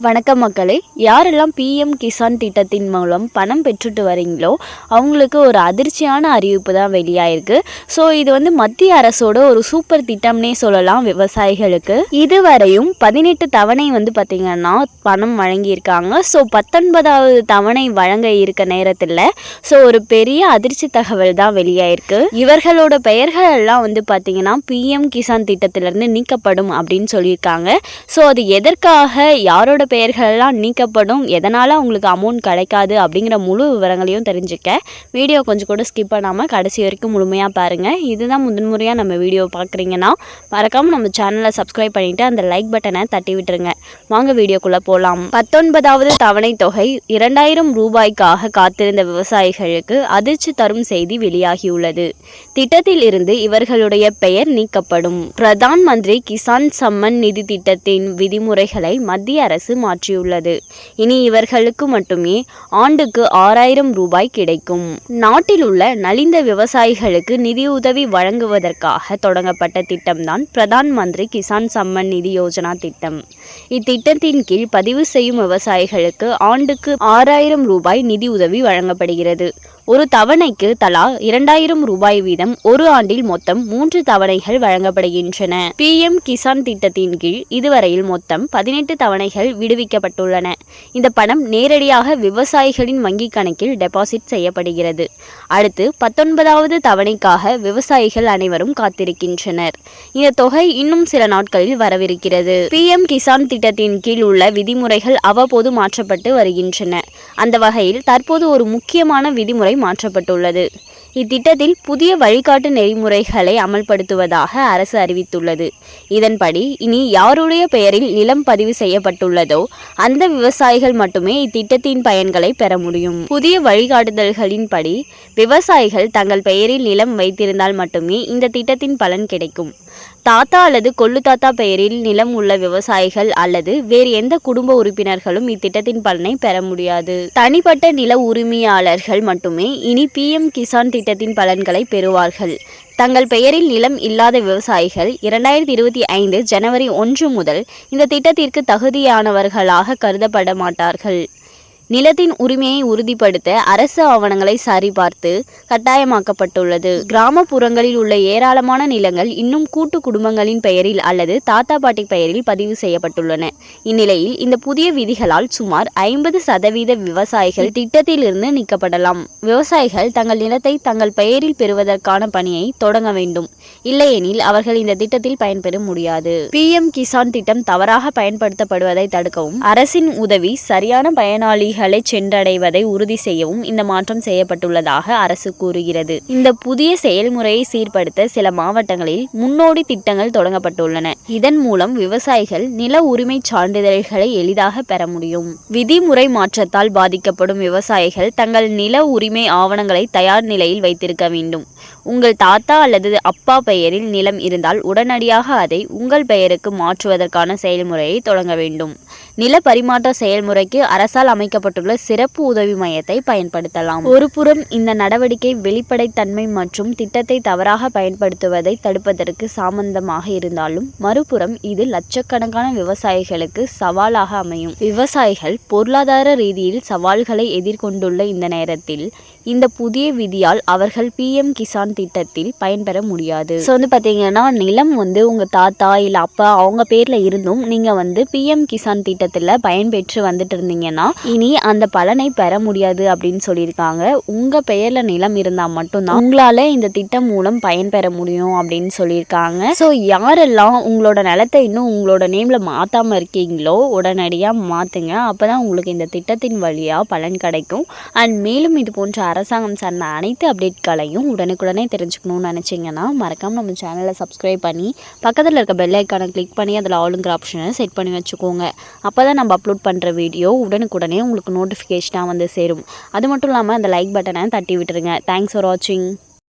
வணக்கம் மக்களே. யாரெல்லாம் பிஎம் கிசான் திட்டத்தின் மூலம் பணம் பெற்றுட்டு வரீங்களோ அவங்களுக்கு ஒரு அதிர்ச்சியான அறிவிப்பு தான் வெளியாயிருக்கு. ஸோ இது மத்திய அரசோட ஒரு சூப்பர் திட்டம்னே சொல்லலாம். விவசாயிகளுக்கு இதுவரையும் 18 தவணை பார்த்திங்கன்னா பணம் வழங்கியிருக்காங்க. ஸோ 19வது தவணை வழங்க இருக்க நேரத்தில் ஒரு பெரிய அதிர்ச்சி தகவல் தான் வெளியாயிருக்கு. இவர்களோட பெயர்கள் எல்லாம் பார்த்திங்கன்னா பிஎம் கிசான் திட்டத்திலிருந்து நீக்கப்படும் அப்படின்னு சொல்லியிருக்காங்க. ஸோ அது எதற்காக, யாரோட பெயர்களெல்லாம் நீக்கப்படும், எதனால் அவங்களுக்கு அமௌண்ட் கிடைக்காது அப்படிங்கிற முழு விவரங்களையும் தெரிஞ்சுக்க வீடியோ கொஞ்சம் கூட ஸ்கிப் பண்ணாமல் கடைசி வரைக்கும் முழுமையாக பாருங்கள். இதுதான் முதன்முறையாக நம்ம வீடியோ பார்க்குறீங்கன்னா மறக்காமல் நம்ம சேனலை சப்ஸ்கிரைப் பண்ணிவிட்டு அந்த லைக் பட்டனை தட்டி விட்டுருங்க. வாங்க வீடியோக்குள்ளே போகலாம். 19வது தவணை தொகை 2000 ரூபாய்க்காக காத்திருந்த விவசாயிகளுக்கு அதிர்ச்சி தரும் செய்தி வெளியாகியுள்ளது. திட்டத்தில் இருந்து இவர்களுடைய பெயர் நீக்கப்படும். பிரதான் மந்திரி கிசான் சம்மன் நிதி திட்டத்தின் விதிமுறைகளை மத்திய அரசு மாற்றியுள்ளது. இனி இவர்களுக்கு மட்டுமே ஆண்டுக்கு 6000 ரூபாய் கிடைக்கும். நாட்டில் உள்ள நலிந்த விவசாயிகளுக்கு நிதியுதவி வழங்குவதற்காக தொடங்கப்பட்ட திட்டம்தான் பிரதான் மந்திரி கிசான் சம்மன் நிதி யோஜனா திட்டம். இத்திட்டத்தின் கீழ் பதிவு செய்யும் விவசாயிகளுக்கு ஆண்டுக்கு 6000 ரூபாய் நிதி உதவி வழங்கப்படுகிறது. ஒரு தவணைக்கு தலா 2000 ரூபாய் வீதம் ஒரு ஆண்டில் மொத்தம் 3 தவணைகள் வழங்கப்படுகின்றன. பிஎம் கிசான் திட்டத்தின் கீழ் இதுவரையில் மொத்தம் 18 தவணைகள் விடுவிக்கப்பட்டுள்ளன. இந்த பணம் நேரடியாக விவசாயிகளின் வங்கிக் கணக்கில் டெபாசிட் செய்யப்படுகிறது. அடுத்து 19வது தவணைக்காக விவசாயிகள் அனைவரும் காத்திருக்கின்றனர். இந்த தொகை இன்னும் சில நாட்களில் வரவிருக்கிறது. பிஎம் கிசான் திட்டத்தின் கீழ் உள்ள விதிமுறைகள் அவ்வப்போது மாற்றப்பட்டு வருகின்றன. அந்த வகையில் தற்போது ஒரு முக்கியமான விதிமுறை மாற்றப்பட்டுள்ளது. இத்திட்டத்தில் புதிய வழிகாட்டு நெறிமுறைகளை அமல்படுத்துவதாக அரசு அறிவித்துள்ளது. இதன்படி இனி யாருடைய பெயரில் நிலம் பதிவு செய்யப்பட்டுள்ளதோ அந்த விவசாயிகள் மட்டுமே இத்திட்டத்தின் பயன்களை பெற முடியும். புதிய வழிகாட்டுதல்களின்படி விவசாயிகள் தங்கள் பெயரில் நிலம் வைத்திருந்தால் மட்டுமே இந்த திட்டத்தின் பலன் கிடைக்கும். தாத்தா அல்லது கொள்ளு தாத்தா பெயரில் நிலம் உள்ள விவசாயிகள் அல்லது வேறு எந்த குடும்ப உறுப்பினர்களும் இத்திட்டத்தின் பலனை பெற முடியாது. தனிப்பட்ட நில உரிமையாளர்கள் மட்டுமே இனி பிஎம் கிசான் திட்டத்தின் பலன்களை பெறுவார்கள். தங்கள் பெயரில் நிலம் இல்லாத விவசாயிகள் 2025 ஜனவரி 1 முதல் இந்த திட்டத்திற்கு தகுதியானவர்களாக கருதப்பட மாட்டார்கள். நிலத்தின் உரிமையை உறுதிப்படுத்த அரசு ஆவணங்களை சரிபார்த்து கட்டாயமாக்கப்பட்டுள்ளது. கிராமப்புறங்களில் உள்ள ஏராளமான நிலங்கள் இன்னும் கூட்டு குடும்பங்களின் பெயரில் அல்லது தாத்தா பாட்டி பெயரில் பதிவு செய்யப்பட்டுள்ளன. இந்நிலையில் இந்த புதிய விதிகளால் சுமார் 50% விவசாயிகள் திட்டத்திலிருந்து நீக்கப்படலாம். விவசாயிகள் தங்கள் நிலத்தை தங்கள் பெயரில் பெறுவதற்கான பணியை தொடங்க வேண்டும். இல்லையெனில் அவர்கள் இந்த திட்டத்தில் பயன்பெற முடியாது. பிஎம் கிசான் திட்டம் தவறாக பயன்படுத்தப்படுவதை தடுக்கவும் அரசின் உதவி சரியான பயனாளிகளை சென்றடைவதை உறுதி செய்யவும் இந்த மாற்றம் செய்யப்பட்டுள்ளதாக அரசு கூறுகிறது. இந்த புதிய செயல்முறையை சீர்படுத்த சில மாவட்டங்களில் முன்னோடி திட்டங்கள் தொடங்கப்பட்டுள்ளன. இதன் மூலம் விவசாயிகள் நில உரிமை சான்றிதழ்களை எளிதாக பெற முடியும். விதிமுறை மாற்றத்தால் பாதிக்கப்படும் விவசாயிகள் தங்கள் நில உரிமை ஆவணங்களை தயார் நிலையில் வைத்திருக்க வேண்டும். உங்கள் தாத்தா அல்லது அப்பா பெயரில் நிலம் இருந்தால் உடனடியாக அதை உங்கள் பெயருக்கு மாற்றுவதற்கான செயல்முறையை தொடங்க வேண்டும். நில பரிமாற்ற செயல்முறைக்கு அரசால் அமைக்கப்பட்டுள்ள சிறப்பு உதவி மையத்தை பயன்படுத்தலாம். ஒருபுறம் இந்த நடவடிக்கை வெளிப்படைத்தன்மை மற்றும் திட்டத்தை தவறாக பயன்படுத்துவதை தடுப்பதற்கு சம்பந்தமாக இருந்தாலும், மறுபுறம் இது லட்சக்கணக்கான விவசாயிகளுக்கு சவாலாக அமையும். விவசாயிகள் பொருளாதார ரீதியில் சவால்களை எதிர்கொண்டுள்ள இந்த நேரத்தில் இந்த புதிய விதியால் அவர்கள் பிஎம் கிசான் திட்டத்தில் பயன்பெற முடியாது. ஸோ பார்த்தீங்கன்னா நிலம் உங்கள் தாத்தா இல்லை அப்பா அவங்க பேரில் இருந்தும் நீங்கள் பிஎம் கிசான் திட்டத்தில் பயன்பெற்று வந்துட்டு இருந்தீங்கன்னா இனி அந்த பலனை பெற முடியாது அப்படின்னு சொல்லியிருக்காங்க. உங்கள் பெயரில் நிலம் இருந்தால் மட்டும்தான் உங்களால் இந்த திட்டம் மூலம் பயன்பெற முடியும் அப்படின்னு சொல்லியிருக்காங்க. ஸோ யாரெல்லாம் உங்களோட நிலத்தை இன்னும் உங்களோட நேமில் மாற்றாமல் இருக்கீங்களோ உடனடியாக மாற்றுங்க. அப்போ தான் உங்களுக்கு இந்த திட்டத்தின் வழியாக பலன் கிடைக்கும். அண்ட் மேலும் இது போன்ற அரசாங்கம் சார்ந்த அனைத்து அப்டேட்களையும் உடனுக்குடனே தெரிஞ்சுக்கணும்னு நினச்சிங்கன்னா மறக்காமல் நம்ம சேனலை சப்ஸ்கிரைப் பண்ணி பக்கத்தில் இருக்க பெல் ஐக்கானை கிளிக் பண்ணி அதில் ஆளுங்கிற ஆப்ஷனை செட் பண்ணி வச்சுக்கோங்க. அப்போ தான் நம்ம அப்லோட் பண்ணுற வீடியோ உடனுக்குடனே உங்களுக்கு நோட்டிஃபிகேஷனாக சேரும். அது மட்டும் இல்லாமல் அந்த லைக் பட்டனை தட்டி விட்டுருங்க. தேங்க்ஸ் ஃபார் வாட்சிங்.